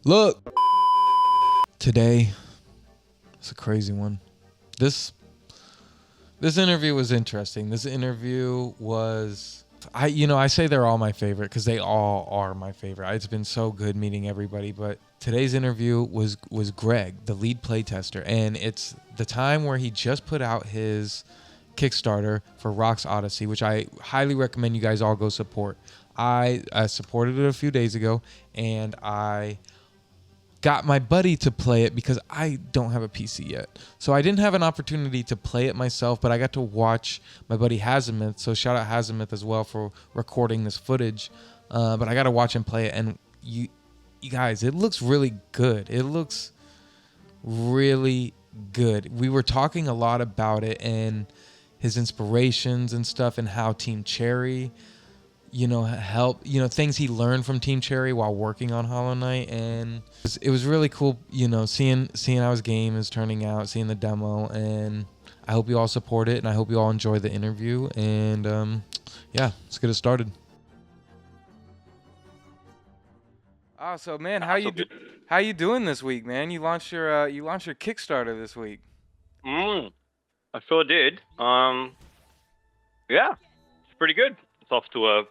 Look, today it's a crazy one. This interview was interesting. This interview was I say they're all my favorite because they all are my favorite. It's been so good meeting everybody, but today's interview was Greg, the lead playtester, and it's the time where he just put out his Kickstarter for Rock's Odyssey, which I highly recommend you guys all go support. I supported it a few days ago, and I got my buddy to play it because I don't have a PC yet. So I didn't have an opportunity to play it myself, but I got to watch my buddy Hazimith. So shout out Hazimith as well for recording this footage. But I got to watch him play it. And you guys, it looks really good. It looks really good. We were talking a lot about it and his inspirations and stuff and how Team Cherry, help, things he learned from Team Cherry while working on Hollow Knight. And it was really cool, seeing how his game is turning out, seeing the demo. And I hope you all support it, and I hope you all enjoy the interview. And yeah, let's get it started. Oh, so man, how you doing this week, man? You launched your Kickstarter this week. I sure did. Yeah, it's pretty good. It's off to a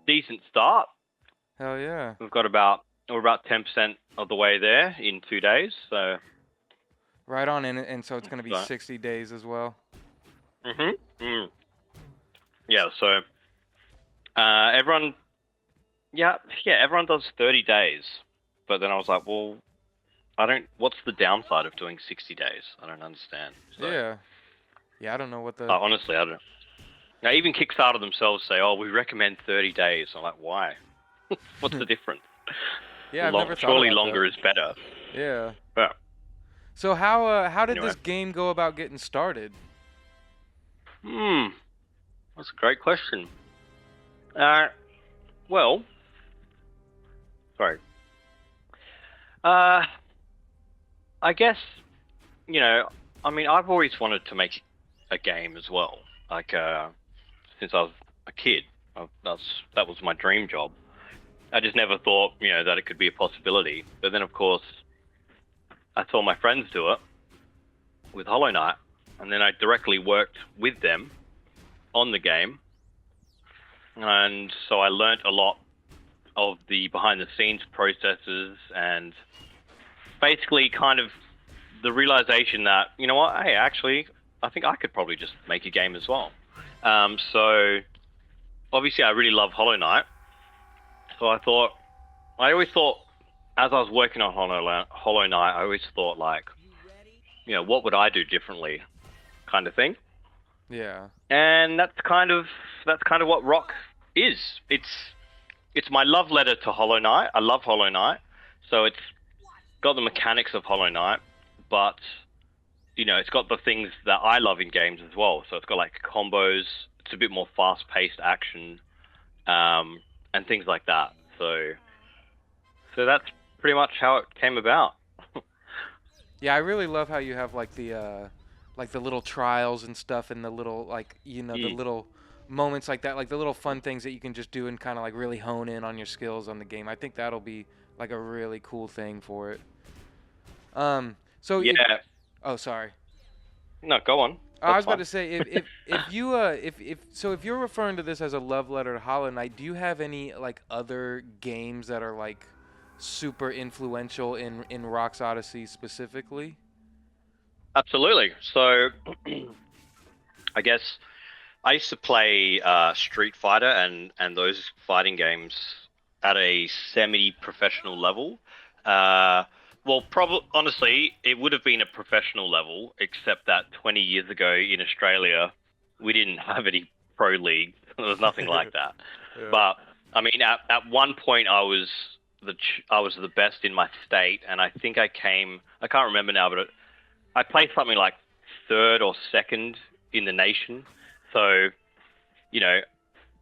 decent start. Hell yeah. We're about 10% of the way there in 2 days, so right on. And so it's going to be 60 days as well. Yeah, so everyone does 30 days, but then I was like, well, what's the downside of doing 60 days? I don't understand. So, yeah, I don't know what the honestly, I don't. Now, even Kickstarter themselves say, "Oh, we recommend 30 days." I'm like, why? What's the difference? Yeah, I've never thought surely about longer that. is better. Yeah. Yeah. So how did this game go about getting started? That's a great question. Well, sorry. I guess, I've always wanted to make a game as well. Like, since I was a kid, that was my dream job. I just never thought, that it could be a possibility. But then, of course, I saw my friends do it with Hollow Knight, and then I directly worked with them on the game. And so I learnt a lot of the behind-the-scenes processes and basically kind of the realization that, you know what, hey, actually, I think I could probably just make a game as well. So obviously I really love Hollow Knight. So I always thought, as I was working on Hollow Knight, I always thought like, what would I do differently, kind of thing. Yeah. And that's kind of what Rock is. It's my love letter to Hollow Knight. I love Hollow Knight. So it's got the mechanics of Hollow Knight, but it's got the things that I love in games as well. So it's got like combos. It's a bit more fast-paced action, and things like that. So that's pretty much how it came about. Yeah, I really love how you have like the little trials and stuff, and the little the little moments like that, like the little fun things that you can just do and kind of like really hone in on your skills on the game. I think that'll be like a really cool thing for it. So yeah. Oh, sorry. No, go on. I was about to say, if you're referring to this as a love letter to Hollow Knight, do you have any like other games that are like super influential in Rock's Odyssey specifically? Absolutely. So I guess I used to play Street Fighter and those fighting games at a semi-professional level. Well, honestly, it would have been a professional level, except that 20 years ago in Australia, we didn't have any pro league. There was nothing like that. Yeah. But I mean, at one point, I was the best in my state, and I think I can't remember now, but I played something like third or second in the nation. So,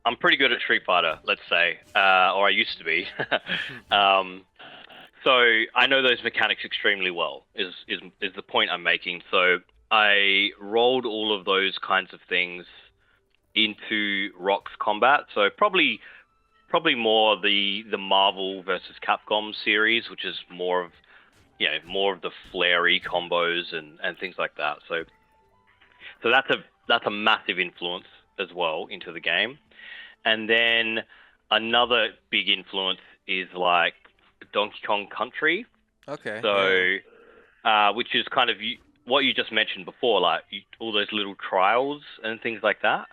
I'm pretty good at Street Fighter, let's say, or I used to be. So I know those mechanics extremely well, is the point I'm making. So I rolled all of those kinds of things into Rock's combat. So probably probably more the Marvel versus Capcom series, which is more of more of the flary combos and things like that. So that's a massive influence as well into the game. And then another big influence is like Donkey Kong Country. Okay. So, which is kind of what you just mentioned before, like all those little trials and things like that.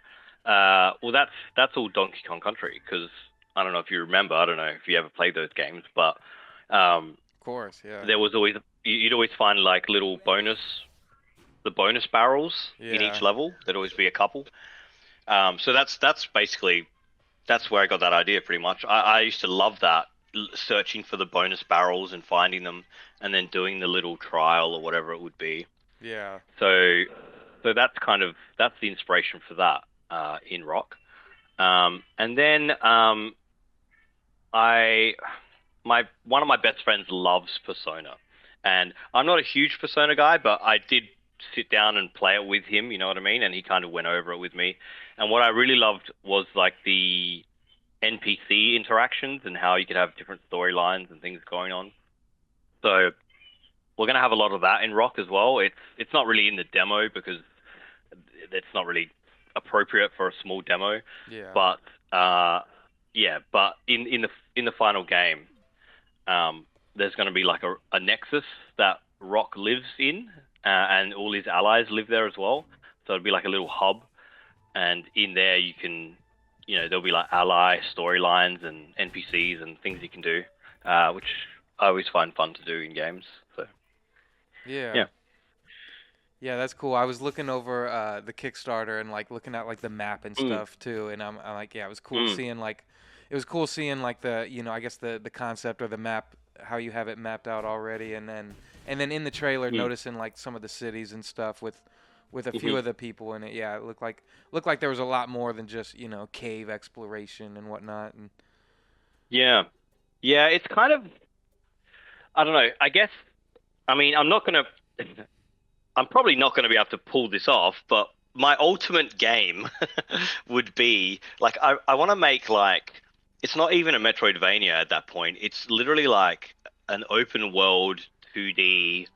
Well, that's all Donkey Kong Country, because I don't know if you remember. I don't know if you ever played those games, but Of course, yeah. there was always you'd always find like little bonus barrels in each level. There'd always be a couple. So that's basically where I got that idea pretty much. I used to love that, searching for the bonus barrels and finding them, and then doing the little trial or whatever it would be. Yeah. So that's the inspiration for that in Rock. And then one of my best friends loves Persona, and I'm not a huge Persona guy, but I did sit down and play it with him, you know what I mean? And he kind of went over it with me. And what I really loved was like the NPC interactions and how you could have different storylines and things going on. So we're going to have a lot of that in Rock as well. It's not really in the demo because it's not really appropriate for a small demo. Yeah. But but in the final game, there's going to be like a nexus that Rock lives in, and all his allies live there as well. So it'll be like a little hub, and in there you can, there'll be like ally storylines and NPCs and things you can do, which I always find fun to do in games. So yeah, that's cool. I was looking over the Kickstarter and like looking at like the map and stuff too, and I'm like, yeah, it was cool seeing like the I guess the concept or the map, how you have it mapped out already, and then in the trailer noticing like some of the cities and stuff with a few of the people in it. Yeah, it looked like there was a lot more than just cave exploration and whatnot. And yeah, it's kind of, I don't know. I guess, I mean, I'm probably not gonna be able to pull this off, but my ultimate game would be like I want to make like, it's not even a Metroidvania at that point. It's literally like an open world 2D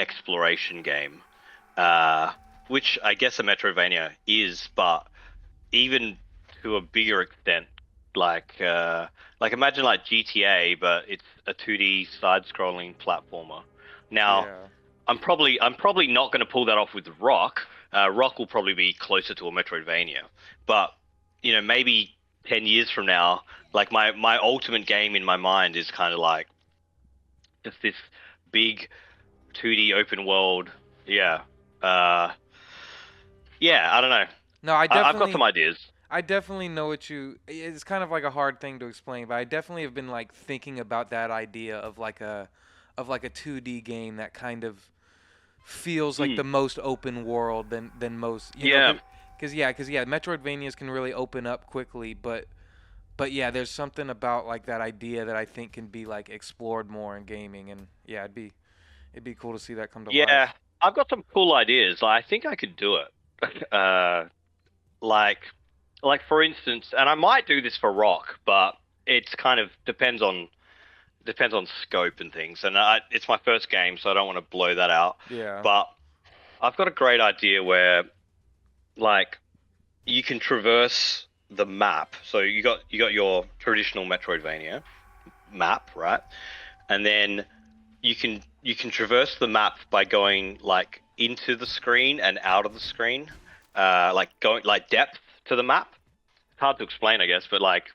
exploration game, which I guess a Metroidvania is, but even to a bigger extent, like imagine like GTA, but it's a 2D side-scrolling platformer. Now, I'm probably not going to pull that off with Rock. Rock will probably be closer to a Metroidvania, but maybe 10 years from now, like my ultimate game in my mind is kind of like just this big 2D open world. I don't know. No, I've got some ideas. I definitely know it's kind of like a hard thing to explain, but I definitely have been like thinking about that idea of like a 2D game that kind of feels like the most open world than most. Because Metroidvanias can really open up quickly, but yeah, there's something about like that idea that I think can be like explored more in gaming, and yeah, it'd be cool to see that come to life. Yeah, I've got some cool ideas. I think I could do it. Like for instance, and I might do this for Rock, but it's kind of depends on scope and things. And it's my first game, so I don't want to blow that out. Yeah. But I've got a great idea where, like, you can traverse the map. So you got your traditional Metroidvania map, right? And then you can traverse the map by going like into the screen and out of the screen, like going like depth to the map. It's hard to explain, I guess, but like,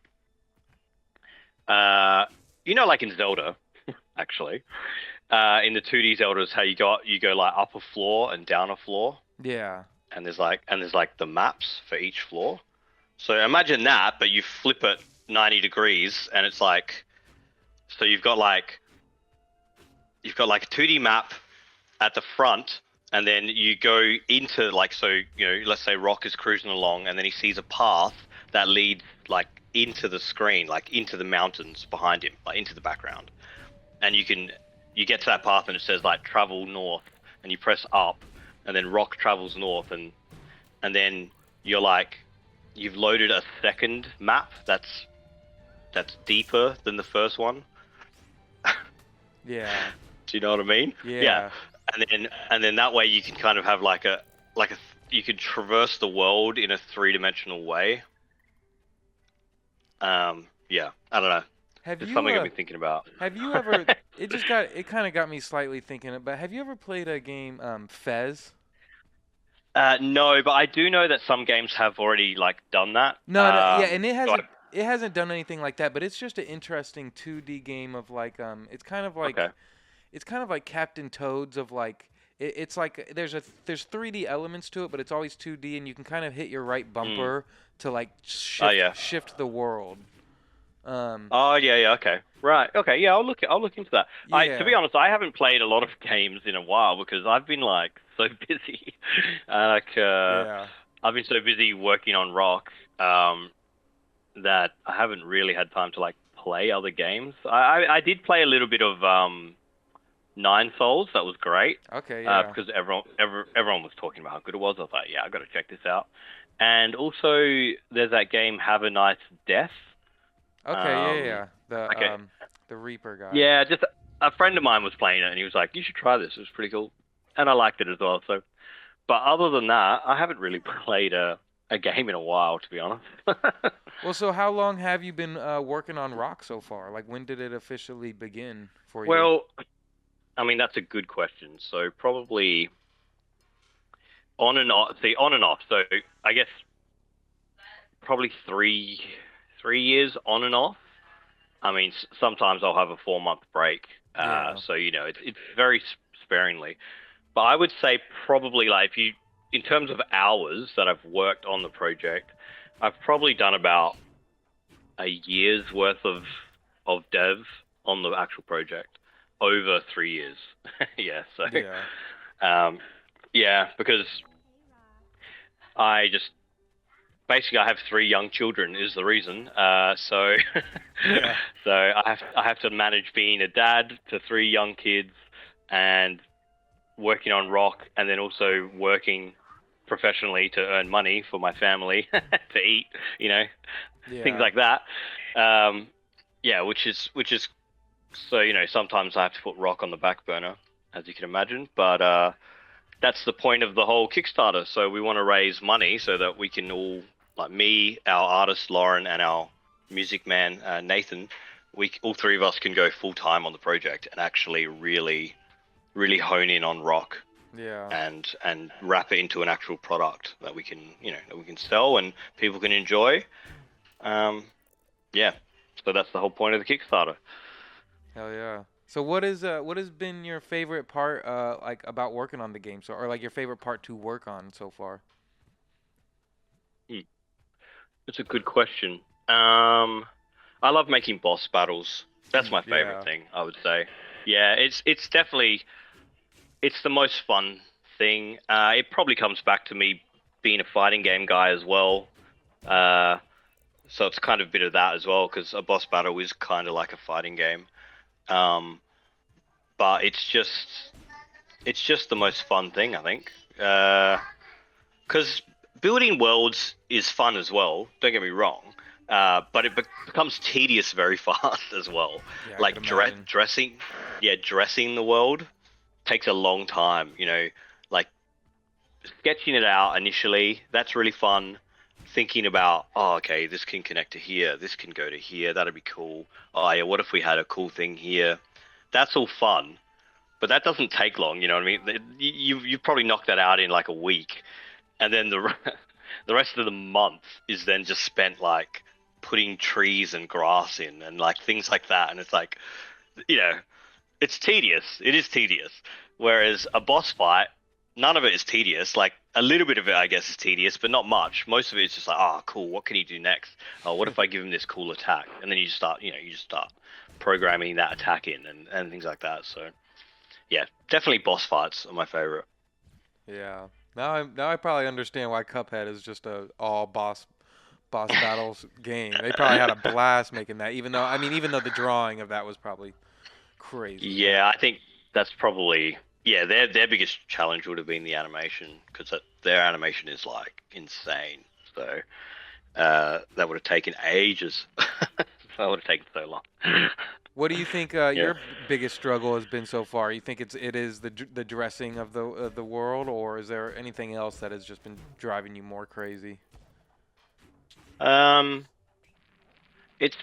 like in Zelda, actually, in the 2D Zeldas, how you go like up a floor and down a floor. Yeah. And there's like the maps for each floor. So imagine that, but you flip it 90 degrees, and it's like, so you've got like a 2D map at the front, and then you go into like, so let's say Rock is cruising along, and then he sees a path that leads like into the screen, like into the mountains behind him, like into the background, and you get to that path and it says like travel north, and you press up, and then Rock travels north, and then you're like, you've loaded a second map that's that's deeper than the first one. Yeah. Do you know what I mean? Yeah. And then that way you can kind of have you could traverse the world in a 3-dimensional way. Yeah, I don't know. It's something I've been thinking about. Have you ever? It kind of got me slightly thinking. But have you ever played a game, Fez? No, but I do know that some games have already like done that. No, no, yeah, and So it hasn't done anything like that. But it's just an interesting 2D game of like it's kind of like okay. it's kind of like Captain Toad's of like it's like there's 3D elements to it, but it's always 2D, and you can kind of hit your right bumper to like shift the world. Oh yeah, okay, right, okay, yeah, I'll look into that. Yeah. To be honest, I haven't played a lot of games in a while because I've been like so busy. Yeah. I've been so busy working on Rock that I haven't really had time to like play other games. I did play a little bit of Nine Souls. That was great. Okay. Yeah. Because everyone was talking about how good it was. I was like, yeah, I got to check this out. And also, there's that game Have a Nice Death. Okay, the Reaper guy. Yeah, just a friend of mine was playing it, and he was like, "You should try this. It was pretty cool," and I liked it as well. So, but other than that, I haven't really played a game in a while, to be honest. Well, so how long have you been working on Rock so far? Like, when did it officially begin for you? Well, I mean, that's a good question. So probably on and off. See, on and off. So I guess probably 3 years on and off. I mean, sometimes I'll have a 4-month break. So, you know, it's very sparingly. But I would say probably like in terms of hours that I've worked on the project, I've probably done about a year's worth of dev on the actual project over 3 years. Yeah. So, because basically, I have 3 young children is the reason. So I have to manage being a dad to 3 young kids and working on Rock, and then also working professionally to earn money for my family to eat, you know, things like that. Which is so, you know, sometimes I have to put Rock on the back burner, as you can imagine, but that's the point of the whole Kickstarter. So we want to raise money so that we can all, like me, our artist Lauren, and our music man Nathan, all 3 of us can go full time on the project and actually really hone in on Rock. Yeah. And wrap it into an actual product that we can, you know, that we can sell and people can enjoy. So that's the whole point of the Kickstarter. Hell yeah. So what has been your favorite part like about working on the game, or like your favorite part to work on so far? It's a good question. I love making boss battles. That's my favorite thing, I would say. Yeah, it's definitely the most fun thing. It probably comes back to me being a fighting game guy as well. So it's kind of a bit of that as well, because a boss battle is kind of like a fighting game. But it's just the most fun thing, I think. Because building worlds is fun as well. Don't get me wrong. But it becomes tedious very fast as well. Yeah, like dressing the world takes a long time. You know, like sketching it out initially, that's really fun. Thinking about, oh, okay, this can connect to here, this can go to here, that'd be cool. Oh yeah, what if we had a cool thing here? That's all fun, but that doesn't take long. You know what I mean? You probably knock that out in like a week, and then the rest of the month is then just spent like putting trees and grass in and like things like that. And it's like, you know, it's tedious. It is tedious. Whereas a boss fight, none of it is tedious. Like a little bit of it, I guess, is tedious, but not much. Most of it is just like, oh, cool. What can he do next? Oh, what if I give him this cool attack? And then you just start programming that attack in and things like that. So, yeah, definitely boss fights are my favorite. Yeah. Now I probably understand why Cuphead is just a all boss battles game. They probably had a blast making that, even though the drawing of that was probably crazy. Yeah, I think that's probably their biggest challenge would have been the animation, because their animation is like insane. So that would have taken ages. That would have taken so long. What do you think Yeah. your biggest struggle has been so far? You think it is the dressing of the world, or is there anything else that has just been driving you more crazy? Um, it's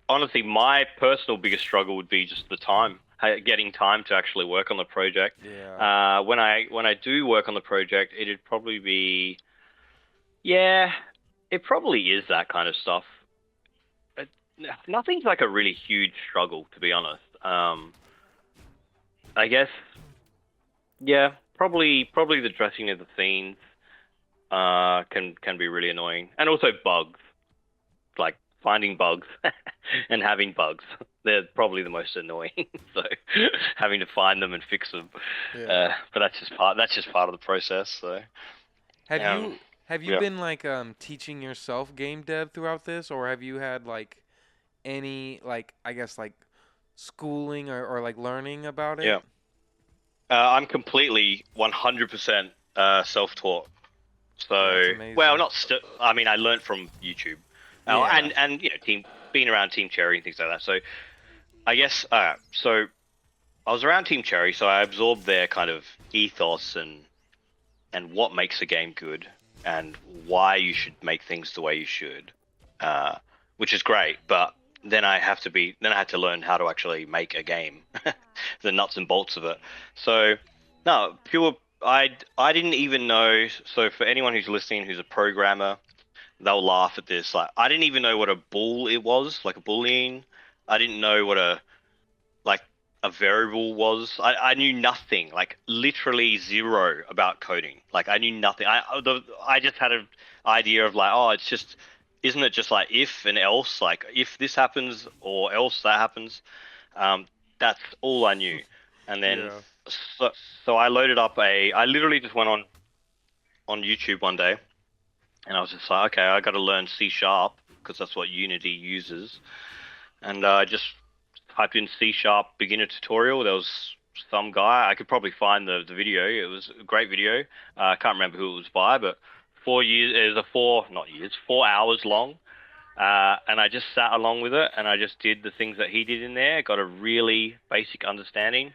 honestly my personal biggest struggle would be just the time, getting time to actually work on the project. Yeah. When I do work on the project, it'd probably be, yeah, it probably is that kind of stuff. It, Nothing's like a really huge struggle, to be honest. I guess, yeah, probably the dressing of the scenes can be really annoying, and also bugs, like finding bugs and having bugs. They're probably the most annoying. So having to find them and fix them. Yeah. But that's just part of the process. So Have um, you have you yeah. been like teaching yourself game dev throughout this, or have you had like any like I guess like schooling or like learning about it? Yeah. I'm completely 100% self-taught. Yeah, that's So, well, amazing. not I mean, I learned from YouTube, Yeah. and team being around Team Cherry and things like that. So, I guess so I was around Team Cherry, so I absorbed their kind of ethos and what makes a game good and why you should make things the way you should, uh, which is great. But then I had to learn how to actually make a game, the nuts and bolts of it. So no, pure. I didn't even know. So for anyone who's listening, who's a programmer, they'll laugh at this. Like I didn't even know what a bool it was, like a boolean. I didn't know what like a variable was. I knew nothing, like literally zero about coding. Like I knew nothing. I just had an idea of like, oh, it's just, isn't it just like if and else, like if this happens or else that happens. Um, that's all I knew. And then Yeah. so, so I literally just went on YouTube one day and I was just like, okay, I got to learn C sharp because that's what Unity uses. And I just typed in C sharp beginner tutorial. There was some guy. I could probably find the video. It was a great video. I can't remember who it was by, but 4 years. It was a four, not years, 4 hours long. And I just sat along with it, and I just did the things that he did in there. Got a really basic understanding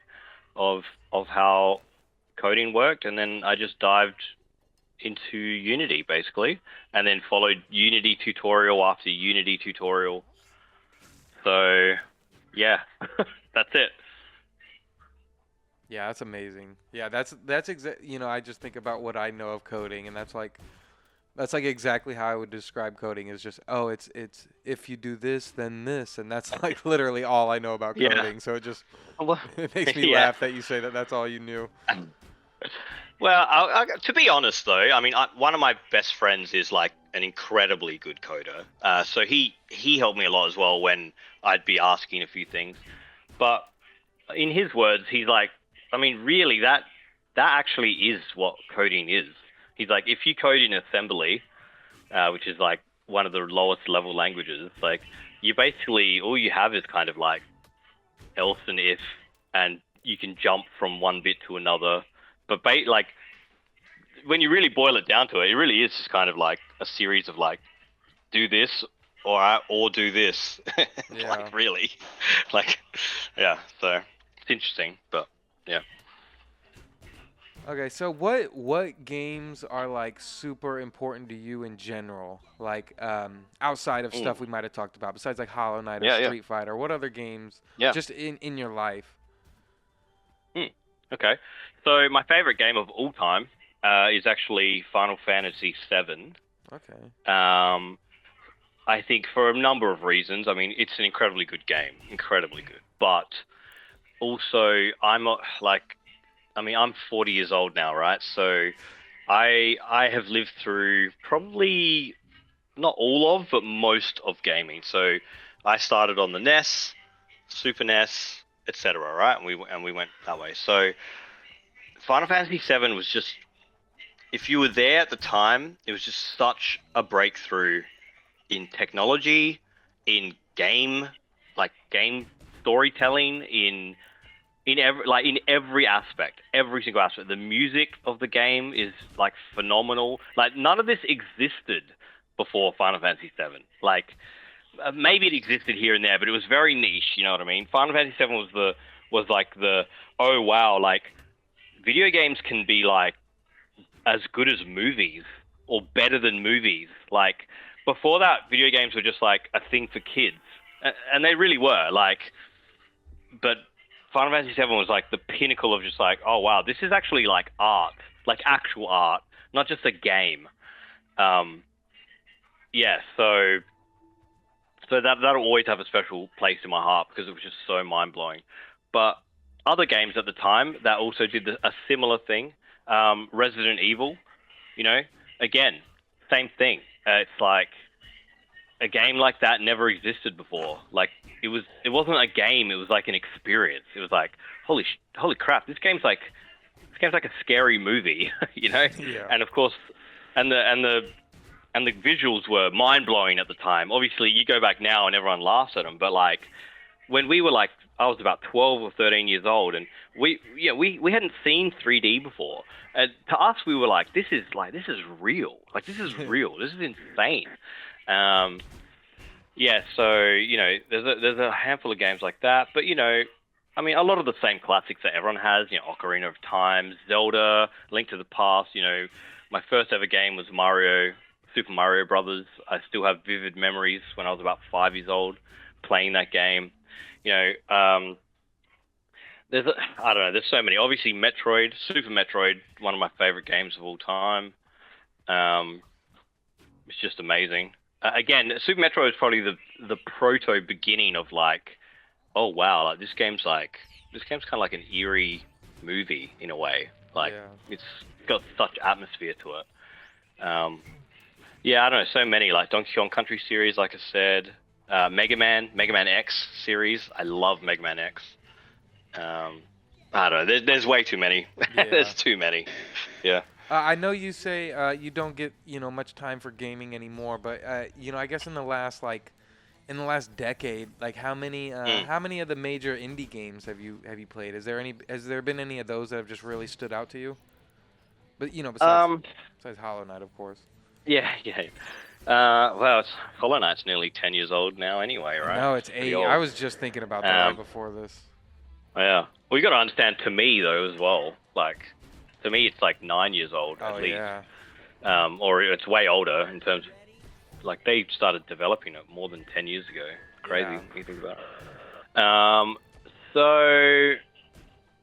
of how coding worked, and then I just dived into Unity basically, and then followed Unity tutorial after Unity tutorial. So, yeah, that's it. Yeah, that's amazing. Yeah, that's exact. I just think about what I know of coding, and that's like exactly how I would describe coding. Is just it's if you do this, then this, and that's like literally all I know about Yeah. coding. So it just Well, it makes me yeah. laugh that you say that that's all you knew. Well, to be honest, though, I mean, one of my best friends is like an incredibly good coder. So he helped me a lot as well when I'd be asking a few things. But in his words, he's like, I mean, really, that actually is what coding is. He's like, if you code in assembly, which is like one of the lowest level languages, like you basically all you have is kind of like else and if, and you can jump from one bit to another. But like when you really boil it down to it, it really is just kind of like a series of like do this or do this. Yeah. Like really, like yeah. So it's interesting, but yeah. Okay, so what games are like super important to you in general? Like outside of Mm. stuff we might have talked about, besides like Hollow Knight or Yeah, yeah, Street Fighter, what other games yeah. just in your life? Hmm. Okay. So my favorite game of all time is actually Final Fantasy VII. Okay. I think for a number of reasons. I mean, it's an incredibly good game, incredibly good. But also, like, I mean, I'm 40 years old now, right? So I have lived through probably not all of, but most of gaming. So I started on the NES, Super NES, etc. Right, and we went that way. So Final Fantasy VII was just, if you were there at the time, it was just such a breakthrough in technology, in game storytelling, in every aspect, every single aspect. The music of the game is like phenomenal. Like none of this existed before Final Fantasy VII. Like maybe it existed here and there, but it was very niche. You know what I mean? Final Fantasy VII was like the, oh wow, like video games can be like as good as movies or better than movies. Like before that, video games were just like a thing for kids, and they really were. Like, but Final Fantasy VII was like the pinnacle of just like, oh wow, this is actually like art, like actual art, not just a game. Yeah, so that'll always have a special place in my heart because it was just so mind blowing. But other games at the time that also did a similar thing, Resident Evil, you know, again, same thing. It's like a game like that never existed before. Like it wasn't a game, it was like an experience. It was like holy crap, this game's like a scary movie, you know? Yeah. And of course, and the visuals were mind blowing at the time. Obviously, you go back now and everyone laughs at them, but like when we were like, I was about 12 or 13 years old, and we hadn't seen 3D before. And to us, we were like, this is real. Like this is real. This is insane. Yeah, so you know, there's a handful of games like that, but you know, I mean, a lot of the same classics that everyone has. You know, Ocarina of Time, Zelda, Link to the Past. You know, my first ever game was Super Mario Brothers. I still have vivid memories when I was about 5 years old playing that game. You know, I don't know. There's so many. Obviously, Super Metroid, one of my favorite games of all time. It's just amazing. Again, Super Metroid is probably the proto beginning of like, oh wow, like this game's kind of like an eerie movie in a way. Like It's got such atmosphere to it. Yeah, I don't know, so many, like Donkey Kong Country series, like I said, Mega Man X series. I love Mega Man X. I don't know, there's way too many. Yeah. There's too many. Yeah. I know you say you don't get much time for gaming anymore, but I guess in the last decade, like how many of the major indie games have you played? Has there been any of those that have just really stood out to you? But besides Hollow Knight, of course. Yeah. Well, Hollow Knight's nearly 10 years old now anyway, right? No, it's 8. I was just thinking about that right before this. Yeah. Well, you got to understand, to me though as well, like to me it's like 9 years old at least. Yeah. Or it's way older in terms of, like, they started developing it more than 10 years ago. Crazy when you think about it. So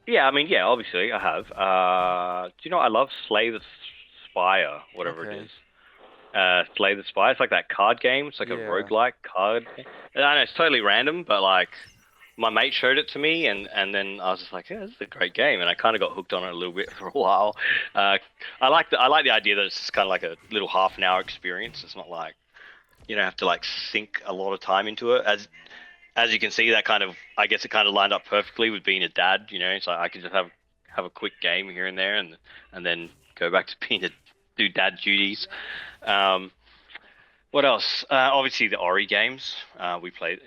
yeah, I mean, yeah, obviously I have. Do you know I love Slay the Spire, whatever it is. Slay the Spire. It's like that card game. It's like a roguelike card. I know it's totally random, but like my mate showed it to me, and then I was just like, yeah, this is a great game, and I kind of got hooked on it a little bit for a while. I like the idea that it's just kind of like a little half an hour experience. It's not like you don't have to like sink a lot of time into it. As you can see, that kind of, I guess it kind of lined up perfectly with being a dad. You know, so I could just have a quick game here and there, and then go back to do dad duties. What else? Obviously the Ori games. We play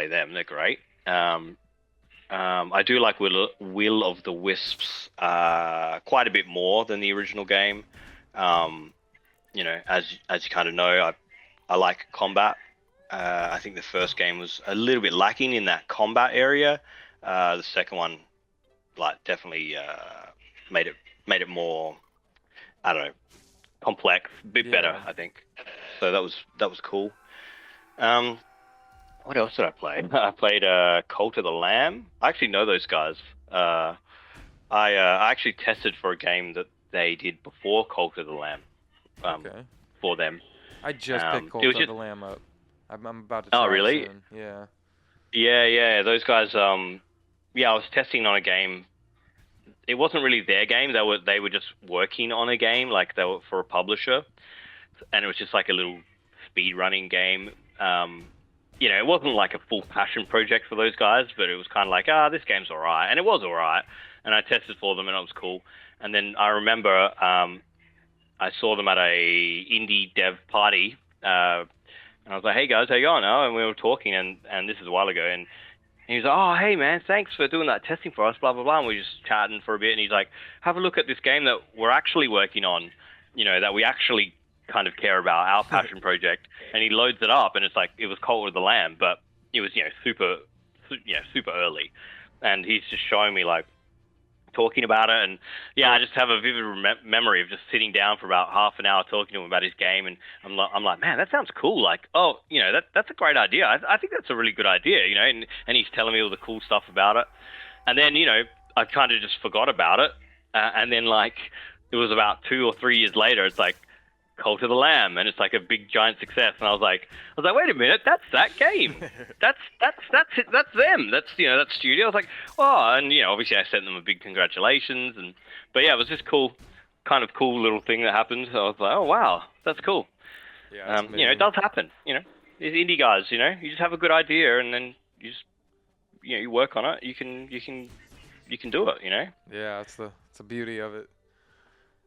them. They're great. I do like Will of the Wisps quite a bit more than the original game. You know, as you kind of know, I like combat. I think the first game was a little bit lacking in that combat area. The second one, like, definitely made it more, I don't know, complex, a bit better, I think. So that was cool. What else did I play? I played Cult of the Lamb. I actually know those guys. I actually tested for a game that they did before Cult of the Lamb. For them. I just picked Cult of the Lamb up. I'm about to try Oh, really? Soon. Yeah. Yeah. Those guys. Yeah, I was testing on a game. It wasn't really their game. They were just working on a game, like they were for a publisher, and it was just like a little speed running game. You know, it wasn't like a full passion project for those guys, but it was kind of like, this game's all right. And it was all right. And I tested for them, and it was cool. And then I remember I saw them at a indie dev party, and I was like, hey, guys, how you going? And we were talking, and this is a while ago, and he was like, oh, hey, man, thanks for doing that testing for us, blah, blah, blah. And we were just chatting for a bit, and he's like, have a look at this game that we're actually working on, you know, that we actually kind of care about our passion project. And he loads it up, and it's like it was Cult of the Lamb, but it was super early, and he's just showing me like talking about it, and I just have a vivid memory of just sitting down for about half an hour talking to him about his game, and I'm like, man, that sounds cool. Like, oh, that's a great idea. I think that's a really good idea, and he's telling me all the cool stuff about it, and then I kind of just forgot about it, and then like it was about 2 or 3 years later, it's like Cult of the Lamb, and it's like a big giant success, and I was like, wait a minute, that's that game, that's them, that's that studio. I was like, oh, and obviously I sent them a big congratulations, but yeah, it was just cool little thing that happened. So I was like, oh wow, that's cool. Yeah, it does happen. These indie guys, you just have a good idea, and then you just you work on it. You can do it. Yeah, it's the beauty of it.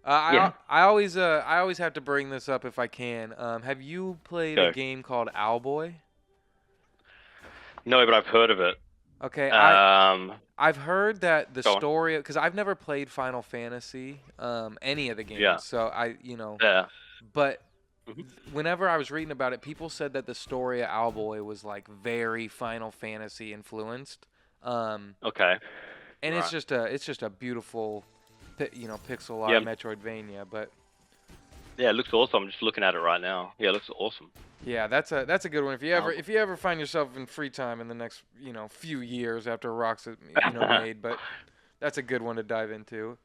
I always have to bring this up if I can. Have you played a game called Alboy? No, but I've heard of it. Okay. I've heard that the story, because I've never played Final Fantasy, any of the games. Yeah. So Yeah. But whenever I was reading about it, people said that the story of Alboy was like very Final Fantasy influenced. Okay. And it's just a beautiful, pixel art Metroidvania, but yeah, it looks awesome. I'm just looking at it right now. Yeah, it looks awesome. Yeah, that's a good one. If you ever find yourself in free time in the next few years after Rock's made, but that's a good one to dive into.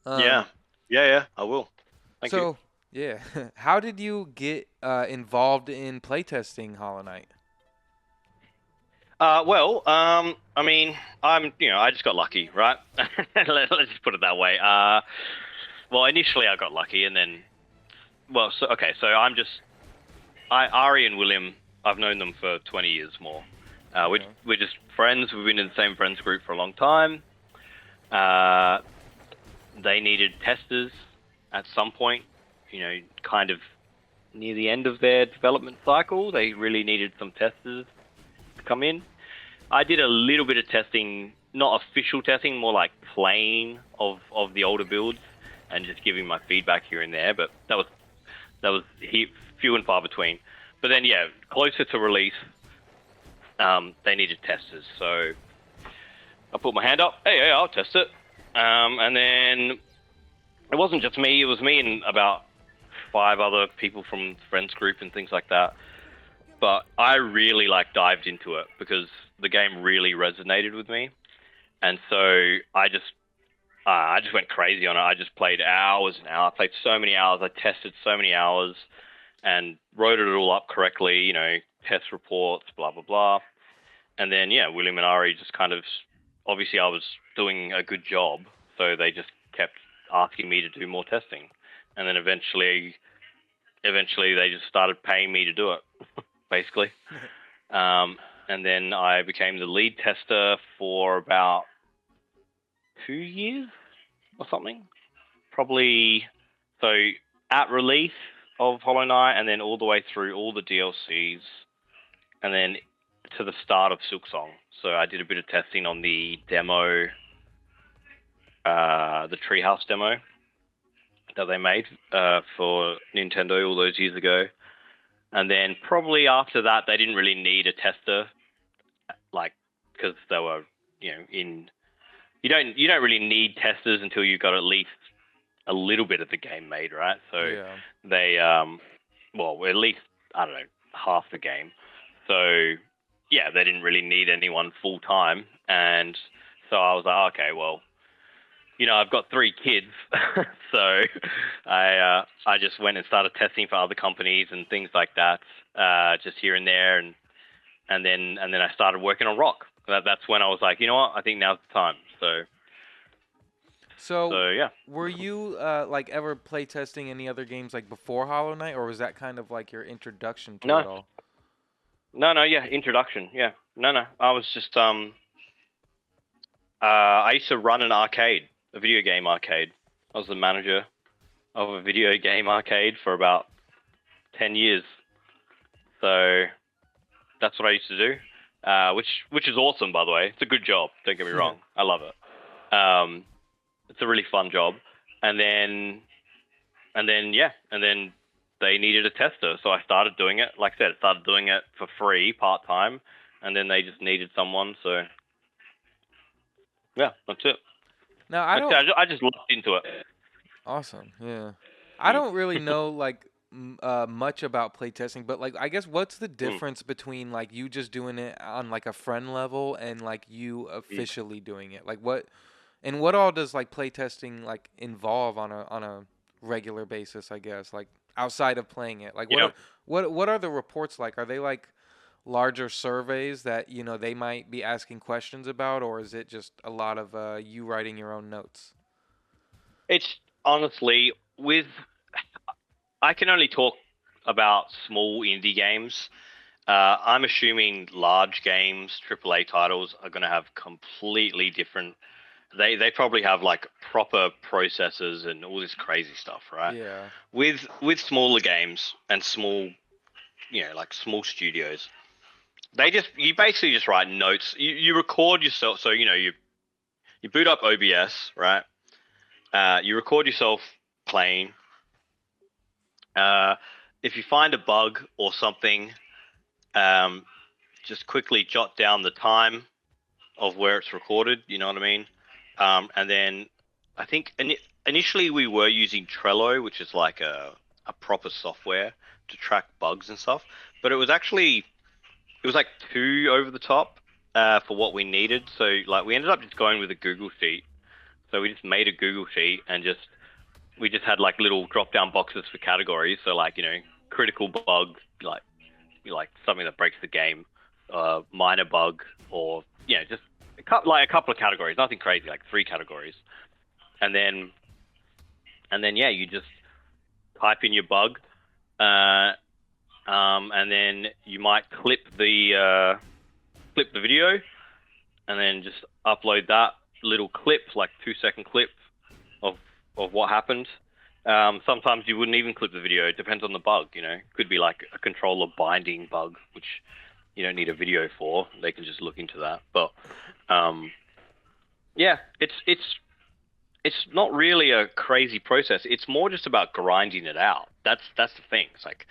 Yeah, I will. Thank you. So yeah, how did you get involved in playtesting Hollow Knight? Well, I mean, I just got lucky, right? Let's just put it that way. Well, initially I got lucky, and then, so Ari and William, I've known them for 20 years more. We're just friends. We've been in the same friends group for a long time. They needed testers at some point, kind of near the end of their development cycle. They really needed some testers to come in. I did a little bit of testing, not official testing, more like playing of the older builds and just giving my feedback here and there, but that was few and far between. But then, closer to release, they needed testers, so I put my hand up. Hey, I'll test it. And then it wasn't just me; it was me and about 5 other people from the friends group and things like that. But I really dived into it because the game really resonated with me, and so I just went crazy on it. I just played hours and hours. I played so many hours. I tested so many hours, and wrote it all up correctly. Test reports, blah blah blah. And then William and Ari just kind of, obviously I was doing a good job, so they just kept asking me to do more testing, and then eventually they just started paying me to do it. Basically. And then I became the lead tester for about 2 years or something. Probably, so at release of Hollow Knight, and then all the way through all the DLCs, and then to the start of Silksong. So I did a bit of testing on the demo, the Treehouse demo that they made for Nintendo all those years ago. And then probably after that, they didn't really need a tester, because they were, you don't really need testers until you've got at least a little bit of the game made, right? So they, at least, I don't know, half the game. So they didn't really need anyone full time. And so I was like, okay, well, I've got 3 kids, so I just went and started testing for other companies and things like that, just here and there, and then I started working on Rock. That's when I was like, you know what, I think now's the time. So yeah. Were you ever play testing any other games before Hollow Knight, or was that kind of your introduction to it all? No, introduction. Yeah, no. I was just I used to run an arcade. A video game arcade. I was the manager of a video game arcade for about 10 years. So that's what I used to do, which is awesome, by the way. It's a good job. Don't get me wrong. I love it. It's a really fun job. And then they needed a tester, so I started doing it. Like I said, I started doing it for free, part time, and then they just needed someone. So yeah, that's it. Now Like I said, I just looked into it. Awesome. Yeah. I don't really know like much about playtesting, but like I guess what's the difference between like you just doing it on like a friend level and like you officially doing it? Like what all does like playtesting like involve on a regular basis, I guess, like outside of playing it? Like what are the reports like? Are they like larger surveys that, you know, they might be asking questions about, or is it just a lot of you writing your own notes? It's honestly I can only talk about small indie games. I'm assuming large games, AAA titles, are going to have completely different. They probably have like proper processors and all this crazy stuff, right? Yeah. With smaller games and small, like small studios, you basically just write notes. You record yourself, so you boot up OBS, right? You record yourself playing. If you find a bug or something, just quickly jot down the time of where it's recorded. You know what I mean? And then I think initially we were using Trello, which is like a proper software to track bugs and stuff. But it was like too over the top for what we needed. So like we ended up just going with a Google Sheet. So we just made a Google Sheet and we just had like little drop down boxes for categories. So like, critical bug, like something that breaks the game, minor bug, or just a couple of categories, nothing crazy, like 3 categories. And then yeah, you just type in your bug, and then you might clip the video, and then just upload that little clip, like 2-second clip of what happened. Sometimes you wouldn't even clip the video. It depends on the bug, Could be like a controller binding bug, which you don't need a video for. They can just look into that. But yeah, it's not really a crazy process. It's more just about grinding it out. That's the thing. It's like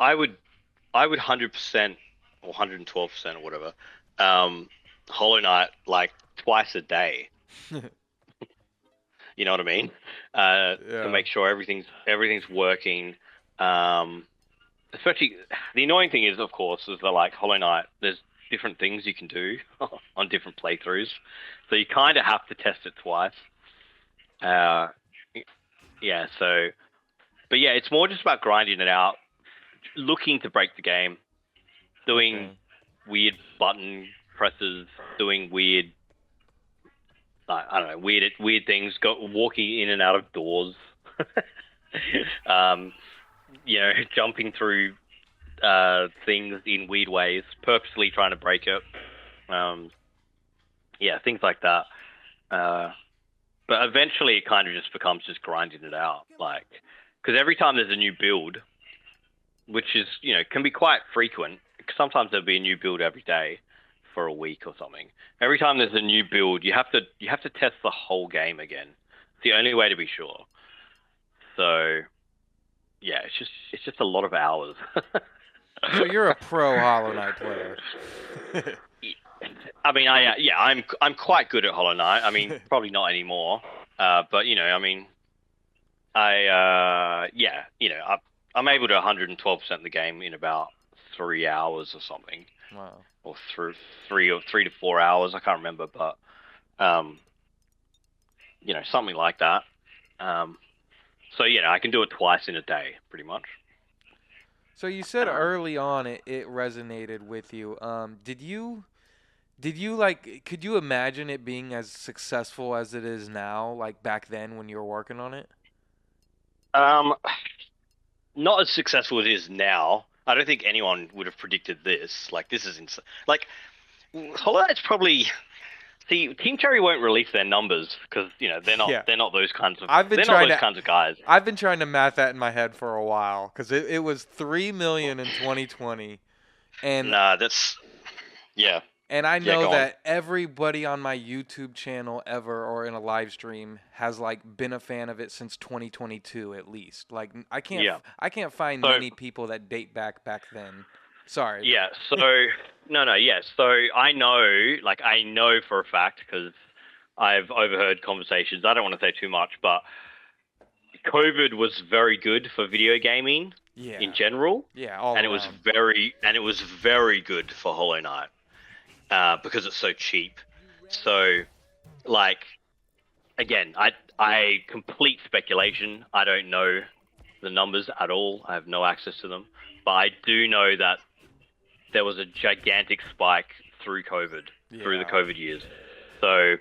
I would 100% or 112% or whatever Hollow Knight like twice a day. You know what I mean? To make sure everything's working. Especially the annoying thing is, of course, is that like Hollow Knight, there's different things you can do on different playthroughs, so you kind of have to test it twice. Yeah. So, but yeah, it's more just about grinding it out, looking to break the game, doing weird button presses, doing weird. I don't know, weird things, walking in and out of doors, jumping through things in weird ways, purposely trying to break it. Yeah, things like that. But eventually it kind of just becomes just grinding it out, like, because every time there's a new build, which is, can be quite frequent. Sometimes there'll be a new build every day for a week or something. Every time there's a new build, you have to test the whole game again. It's the only way to be sure. So, yeah, it's just a lot of hours. So you're a pro Hollow Knight player. I mean, I'm quite good at Hollow Knight. I mean, probably not anymore. But I mean, I'm able to 112% the game in about 3 hours or something. Wow. Or through 3 to 4 hours, I can't remember, but something like that. So I can do it twice in a day, pretty much. So you said early on it resonated with you. Did you like, could you imagine it being as successful as it is now, like back then when you were working on it? Not as successful as it is now. I don't think anyone would have predicted this. Like, this is insane. Like, Hollow Knight's probably. See, Team Cherry won't release their numbers because they're not those kinds of. Kinds of guys. I've been trying to math that in my head for a while because it was 3 million in 2020, and nah, that's yeah. And I Yeah, know go on. that everybody on my YouTube channel ever or in a live stream has like been a fan of it since 2022 at least. Like Yeah. I can't find So many people that date back then. Sorry. yeah. So no. Yeah. So I know for a fact because I've overheard conversations. I don't want to say too much, but COVID was very good for video gaming Yeah. in general, Yeah, all and around. it was very good for Hollow Knight because it's so cheap. So, like, again, I complete speculation. I don't know the numbers at all. I have no access to them, but I do know that there was a gigantic spike through COVID, through the Yeah. COVID years. So,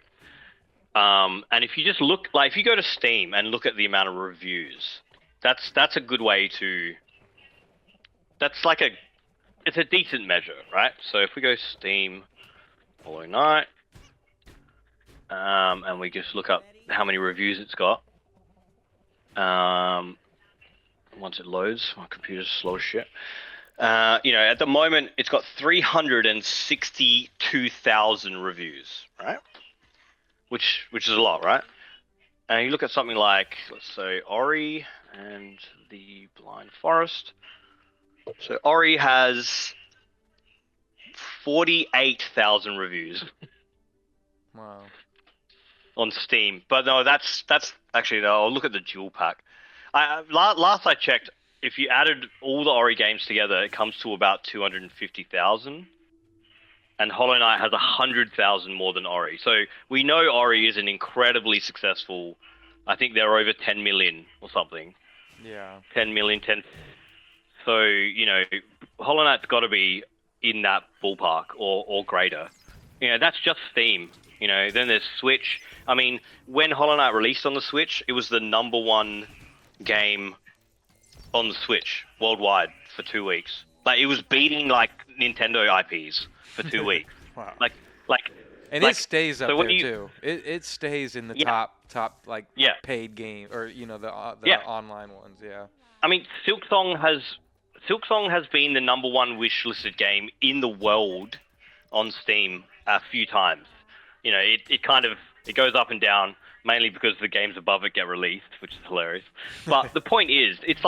and if you just look, like, if you go to Steam and look at the amount of reviews, that's a good way to. That's like it's a decent measure, right? So if we go Steam, Hollow Knight, and we just look up how many reviews it's got. Once it loads, my computer's slow as shit. At the moment, it's got 362,000 reviews, right? Which is a lot, right? And you look at something like, let's say, Ori and the Blind Forest. So Ori has 48,000 reviews. Wow. On Steam, but no, that's actually though. I'll look at the dual pack. Last I checked, if you added all the Ori games together, it comes to about 250,000, and Hollow Knight has 100,000 more than Ori. So we know Ori is an incredibly successful. I think they're over 10 million or something. Yeah. 10 million, 10. So Hollow Knight's got to be in that ballpark or greater. That's just Steam. Then there's Switch. I mean, when Hollow Knight released on the Switch, it was the #1 game on the Switch worldwide for 2 weeks. Like, it was beating like Nintendo IPs for 2 weeks. Wow. And like, it stays up so there too. It stays in the top like paid game or the online ones. Yeah. I mean, Silksong has been the #1 wishlisted game in the world on Steam a few times. It goes up and down, mainly because the games above it get released, which is hilarious. But the point is, it's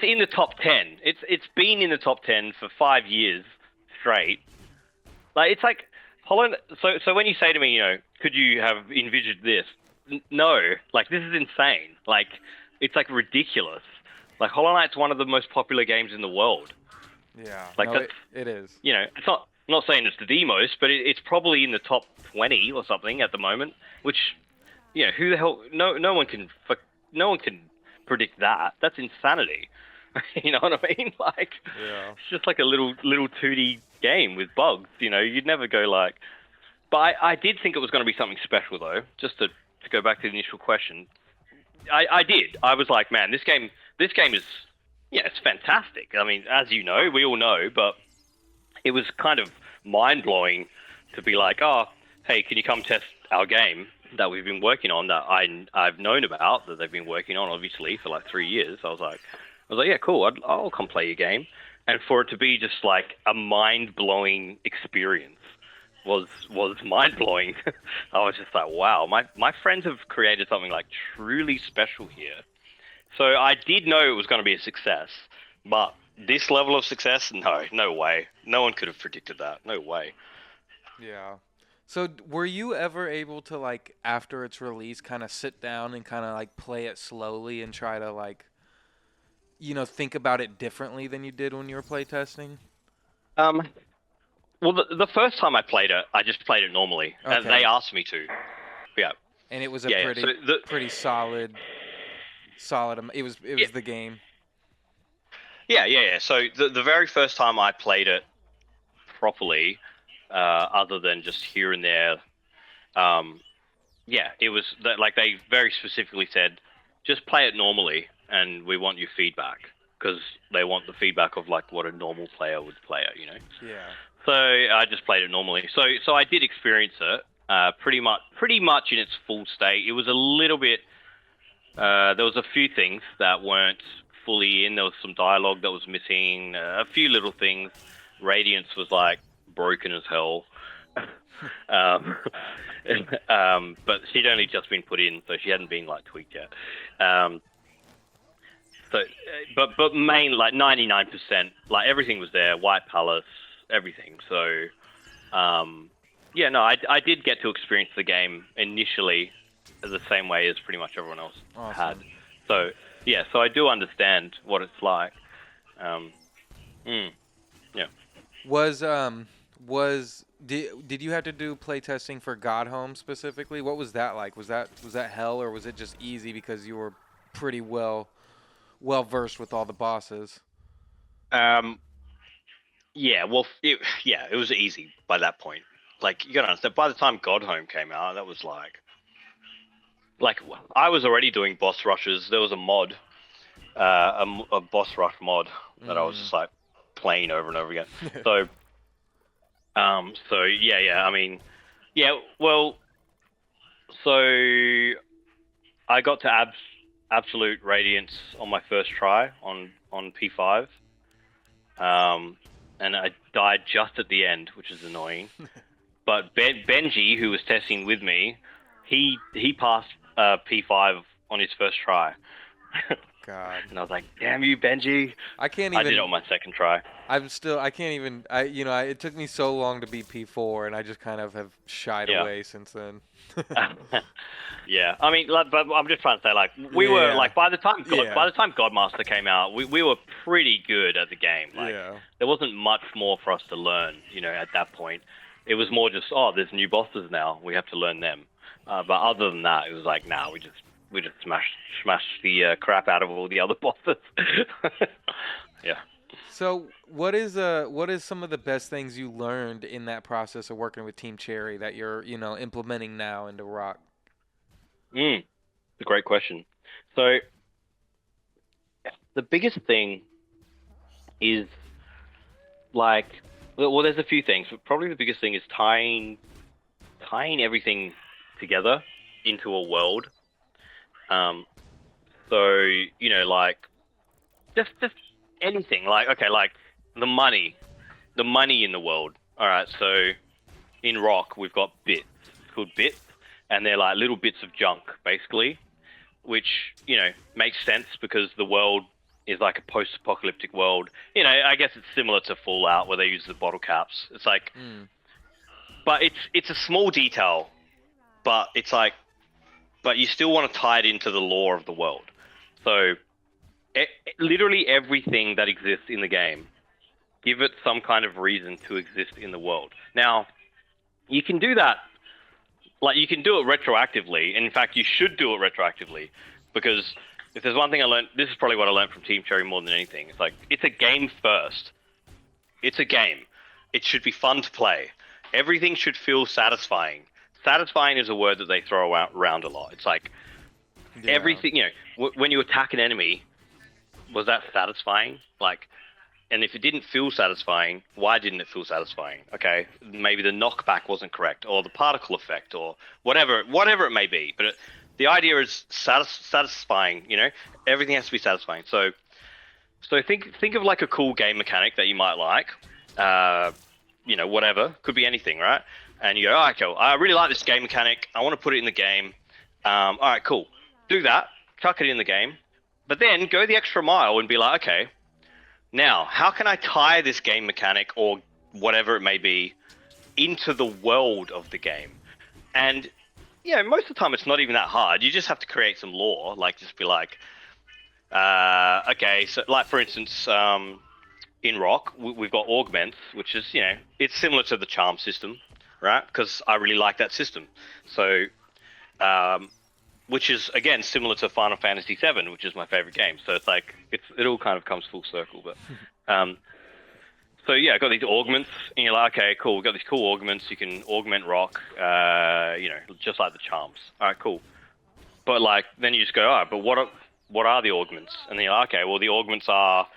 in the top 10. It's been in the top 10 for 5 years straight. Like, it's like So when you say to me, could you have envisioned this? No, like, this is insane. Like, it's like ridiculous. Like, Hollow Knight's one of the most popular games in the world. Yeah, like no, it is. It's not. I'm not saying it's the most, but it's probably in the top 20 or something at the moment. Which, who the hell? No one can predict that. That's insanity. You know what I mean? Like, yeah. It's just like a little 2D game with bugs. You'd never go like. But I did think it was going to be something special though. Just to go back to the initial question, I did. I was like, man, this game is, it's fantastic. I mean, as you know, we all know, but it was kind of mind-blowing to be like, oh, hey, can you come test our game that we've been working on, that I've known about, that they've been working on, obviously, for like 3 years. I was like, yeah, cool, I'll come play your game. And for it to be just like a mind-blowing experience was mind-blowing. I was just like, wow, my friends have created something like truly special here. So I did know it was going to be a success, but this level of success, no way. No one could have predicted that. No way. Yeah. So were you ever able to, like, after its release, kind of sit down and kind of like play it slowly and try to, like, think about it differently than you did when you were playtesting? Well, the first time I played it, I just played it normally, and they asked me to. Yeah. And it was a pretty solid. It was the game. Yeah. So the very first time I played it properly, other than just here and there, it was like they very specifically said, just play it normally, and we want your feedback, because they want the feedback of like what a normal player would play it, Yeah. So I just played it normally. So I did experience it pretty much in its full state. It was a little bit. There was a few things that weren't fully in. There was some dialogue that was missing. A few little things. Radiance was like broken as hell. But she'd only just been put in, so she hadn't been like tweaked yet. But main, like 99%, like everything was there, White Palace, everything. So yeah, no, I did get to experience the game initially the same way as pretty much everyone else had. So yeah, so I do understand what it's like. Yeah. Did you have to do playtesting for Godome specifically? What was that like? Was that hell, or was it just easy because you were pretty well versed with all the bosses? Yeah, well, it was easy by that point. Like, you gotta understand, by the time Godome came out, that was like I was already doing boss rushes. There was a mod, a boss rush mod that I was just like playing over and over again. So, yeah. I mean, yeah. Well, so I got to absolute radiance on my first try on P5, and I died just at the end, which is annoying. But Benji, who was testing with me, he passed P5 on his first try. God. And I was like, "Damn you, Benji!" I can't even. I did it on my second try. I can't even. It took me so long to beat P4, and I just kind of have shied away since then. Yeah, I mean, but I'm just trying to say, like, we were like, by the time Godmaster came out, we were pretty good at the game. Like, there wasn't much more for us to learn, at that point. It was more just, there's new bosses now, we have to learn them. But other than that, it was like, we just smashed the crap out of all the other bosses. Yeah. So what is some of the best things you learned in that process of working with Team Cherry that you're implementing now into Rock? It's a great question. So the biggest thing is there's a few things, but probably the biggest thing is tying everything together into a world. Just anything, like the money in the world. All right, so in Rock we've got bits. It's called bits, and they're like little bits of junk, basically, which makes sense because the world is like a post-apocalyptic world. I guess it's similar to Fallout where they use the bottle caps. It's like, but it's a small detail, but it's like, but you still want to tie it into the lore of the world. So literally everything that exists in the game, give it some kind of reason to exist in the world. Now, you can do that, you can do it retroactively. And in fact, you should do it retroactively, because if there's one thing I learned, this is probably what I learned from Team Cherry more than anything. It's like, it's a game first. It's a game. It should be fun to play. Everything should feel satisfying. Satisfying is a word that they throw around a lot. It's like, everything, when you attack an enemy, was that satisfying? And if it didn't feel satisfying, why didn't it feel satisfying? Okay, maybe the knockback wasn't correct, or the particle effect, or whatever it may be. But the idea is satisfying. Everything has to be satisfying. So think of like a cool game mechanic that you might like. Whatever, could be anything, right? And you go, all right, cool. I really like this game mechanic. I want to put it in the game. All right, cool. Do that. Chuck it in the game. But then go the extra mile and be like, okay, now how can I tie this game mechanic or whatever it may be into the world of the game? And most of the time it's not even that hard. You just have to create some lore. Just be like, okay, so for instance, in Rock, we've got augments, which is, it's similar to the charm system, right? Because I really like that system. So, which is, again, similar to Final Fantasy VII, which is my favorite game. So it's like, it all kind of comes full circle. But so yeah, I got these augments, and you're like, okay, cool, we've got these cool augments. You can augment Rock, just like the charms. All right, cool. But then you just go, all right, but what are the augments? And then you're like, okay, well, the augments are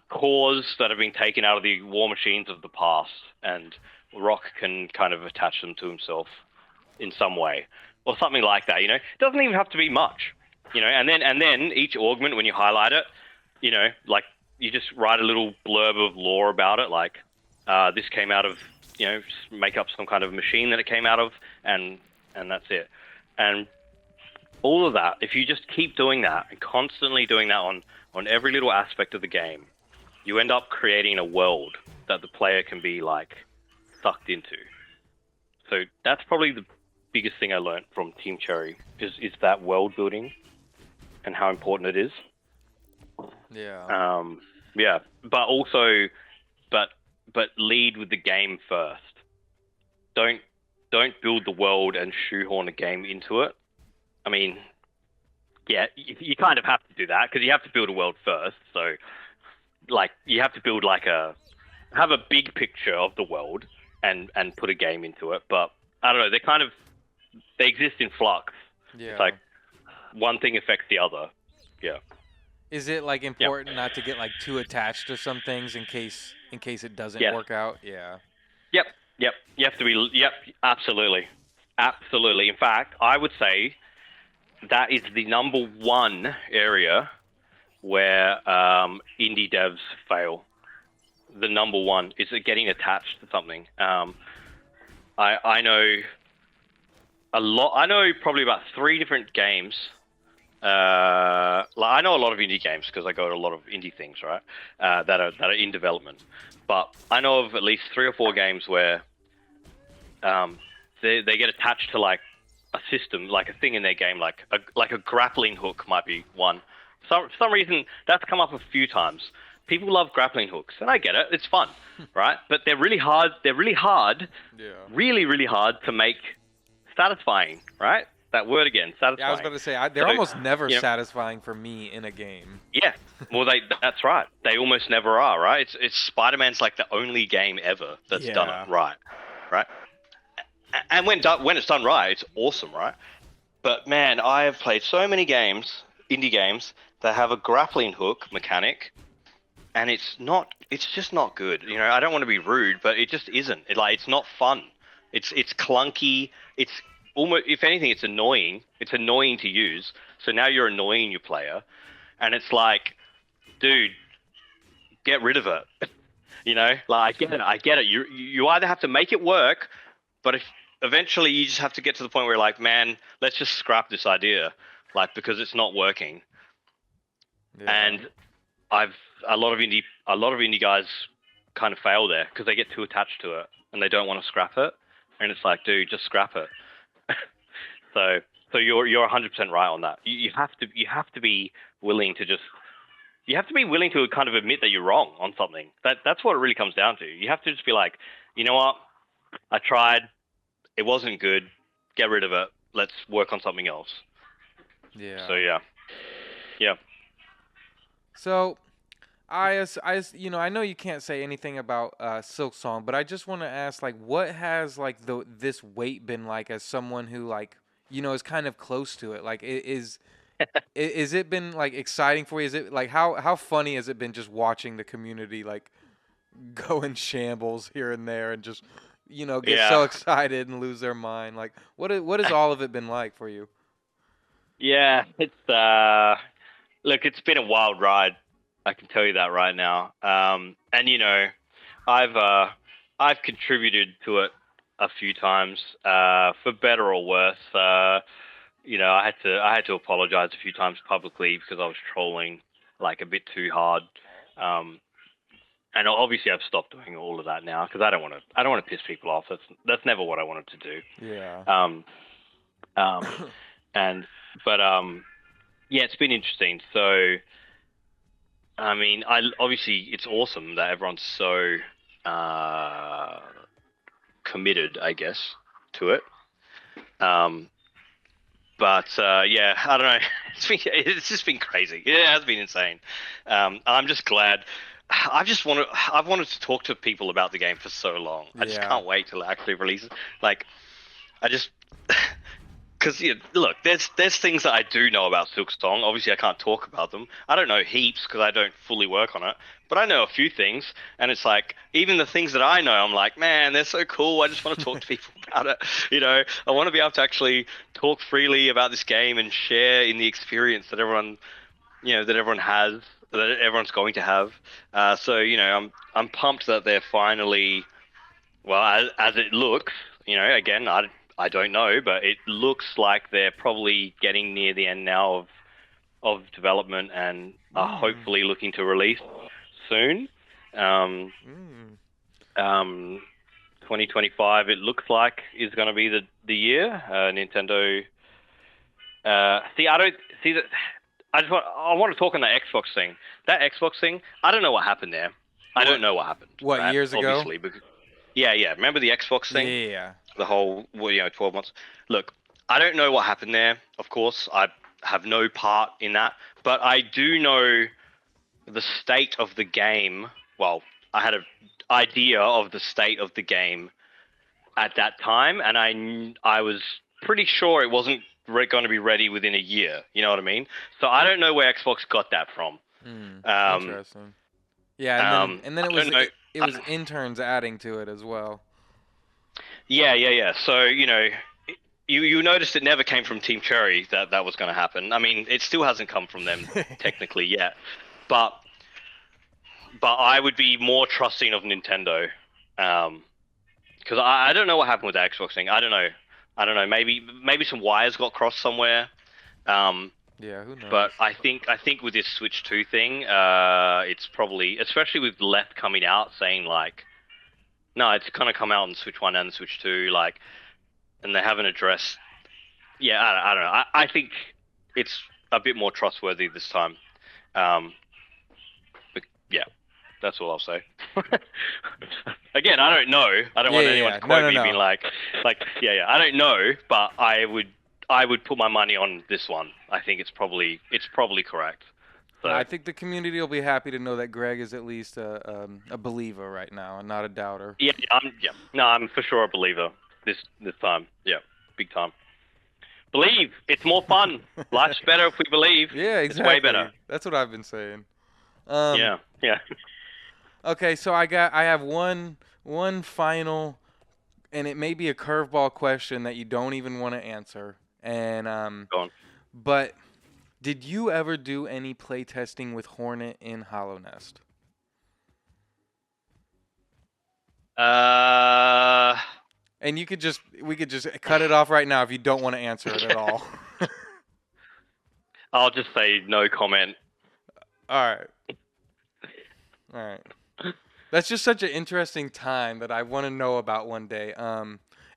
cores that have been taken out of the war machines of the past, and Rock can kind of attach them to himself in some way, or something like that. It doesn't even have to be much, And then each augment, when you highlight it, you just write a little blurb of lore about it, This came out of, just make up some kind of machine that it came out of, and that's it. And all of that, if you just keep doing that and constantly doing that on every little aspect of the game, you end up creating a world that the player can be like sucked into. So that's probably the biggest thing I learned from Team Cherry is that world building and how important it is. Yeah. Yeah, but also, but lead with the game first. Don't build the world and shoehorn a game into it. I mean, yeah, you kind of have to do that because you have to build a world first. So, like, you have to build have a big picture of the world and put a game into it. But I don't know, they exist in flux. Yeah. It's like one thing affects the other. Yeah. Is it like important not to get like too attached to some things in case it doesn't work out? Yeah. Yep. You have to be. Yep. Absolutely. In fact, I would say that is the #1 area where indie devs fail. The #1 is getting attached to something. I know a lot. I know probably about 3 different games. I know a lot of indie games because I go to a lot of indie things, right? That are in development. But I know of at least 3 or 4 games where they get attached to like a system, like a thing in their game, like a grappling hook might be one. For some reason that's come up a few times. People love grappling hooks, and I get it. It's fun, right? But they're really hard. Really hard to make satisfying, right? That word again, satisfying. Yeah, I was about to say, they're almost never satisfying for me in a game. Yeah, well, that's right. They almost never are, right? It's Spider-Man's like the only game ever that's done it right? And when it's done right, it's awesome, right? But man, I have played so many games, indie games, that have a grappling hook mechanic, and it's just not good. I don't want to be rude, but it just isn't. It's not fun. It's clunky. It's almost, if anything, it's annoying. It's annoying to use. So now you're annoying your player, and it's like, dude, get rid of it. I get it. You either have to make it work, but if eventually you just have to get to the point where you're like, man, let's just scrap this idea, because it's not working. Yeah. And a lot of indie guys kind of fail there because they get too attached to it and they don't want to scrap it. And it's like, dude, just scrap it. So you're 100% right on that. You have to be willing to kind of admit that you're wrong on something. That's what it really comes down to. You have to just be like, you know what? I tried. It wasn't good. Get rid of it. Let's work on something else. Yeah. So yeah. So, I know you can't say anything about Silksong, but I just want to ask, what has this wait been like as someone who is kind of close to it? Is it been exciting for you? Is it how funny has it been just watching the community go in shambles here and there and just get so excited and lose their mind? What has all of it been like for you? Yeah, it's look, it's been a wild ride. I can tell you that right now. And I've contributed to it a few times, for better or worse. I had to apologize a few times publicly because I was trolling a bit too hard. And obviously I've stopped doing all of that now because I don't want to piss people off. That's never what I wanted to do. Yeah. Yeah, it's been interesting. So, I mean, obviously it's awesome that everyone's so committed, I guess, to it. But yeah, I don't know. It's just been crazy. It has been insane. I'm just glad. I've wanted to talk to people about the game for so long. I just can't wait to actually release it. Because look, there's things that I do know about Silksong. Obviously, I can't talk about them. I don't know heaps because I don't fully work on it. But I know a few things, and it's even the things that I know, I'm like, man, they're so cool. I just want to talk to people about it. I want to be able to actually talk freely about this game and share in the experience that everyone has. that everyone's going to have. So you know, I'm pumped that they're finally, well, as it looks, you know, again, I don't know, but it looks like they're probably getting near the end now of development and are hopefully looking to release soon. 2025, it looks like, is going to be the year. Nintendo. See, I don't see that. I want to talk on the Xbox thing. That Xbox thing, I don't know what happened there. I don't know what happened. What, right? years ago? Obviously, because, yeah. Remember the Xbox thing? Yeah. The whole, well, you know, 12 months. Look, I don't know what happened there. Of course, I have no part in that, but I do know the state of the game. Well, I had an idea of the state of the game at that time, and I was pretty sure it wasn't going to be ready within a year. You know what I mean? So I don't know where Xbox got that from. Interesting. Yeah, and then it was interns adding to it as well. Yeah. So you know, you noticed it never came from Team Cherry that was going to happen. I mean, it still hasn't come from them technically yet, but I would be more trusting of Nintendo, because I don't know what happened with the Xbox thing. I don't know. Maybe some wires got crossed somewhere. Yeah, who knows? But I think with this Switch 2 thing, it's probably, especially with Left coming out saying like, no, it's gonna come out on Switch 1 and Switch 2, like, and they haven't addressed. Yeah, I don't know. I think it's a bit more trustworthy this time. But yeah, that's all I'll say. Again, I don't know. I don't want anyone to quote me being like, yeah. I don't know, but I would put my money on this one. I think it's probably correct. So. I think the community will be happy to know that Greg is at least a believer right now and not a doubter. Yeah. No, I'm for sure a believer this time. Yeah, big time. Believe. It's more fun. Life's better if we believe. Yeah, exactly. It's way better. That's what I've been saying. Yeah. Okay, so I have one final, and it may be a curveball question that you don't even want to answer. And Go on. But did you ever do any playtesting with Hornet in Hollow Nest? And we could just cut it off right now if you don't want to answer it at all. I'll just say no comment. All right. That's just such an interesting time that I want to know about one day.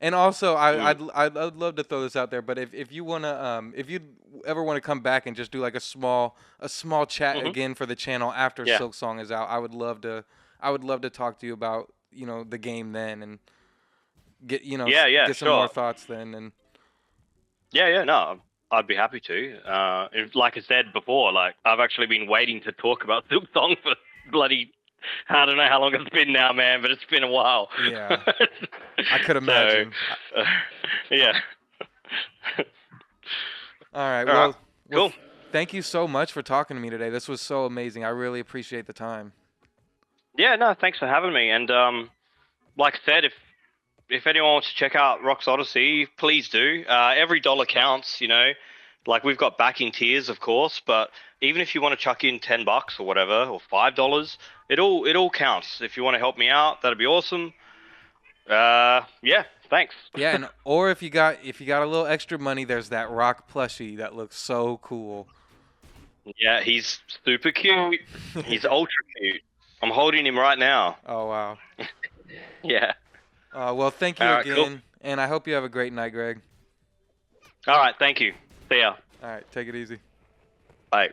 And also, I'd love to throw this out there, but if you wanna if you ever want to come back and just do like a small chat again for the channel after Silksong is out, I would love to talk to you about the game then and get get some more thoughts then and no, I'd be happy to. Like I said before, like I've actually been waiting to talk about Silksong for bloody. I don't know how long it's been now, man, but it's been a while. Yeah, I could imagine. So, yeah. All right. Well, cool. Thank you so much for talking to me today. This was so amazing. I really appreciate the time. Yeah, no, thanks for having me. And like I said, if anyone wants to check out Rock's Odyssey, please do. Every dollar counts, Like we've got backing tiers, of course, but even if you want to chuck in $10 or whatever, or $5, it all counts. If you want to help me out, that'd be awesome. Yeah, thanks. Yeah, or if you got a little extra money, there's that Rock plushie that looks so cool. Yeah, he's super cute. He's ultra cute. I'm holding him right now. Oh wow. Yeah. Well, thank you again, cool. And I hope you have a great night, Greg. All right, thank you. See ya. All right, take it easy. Bye.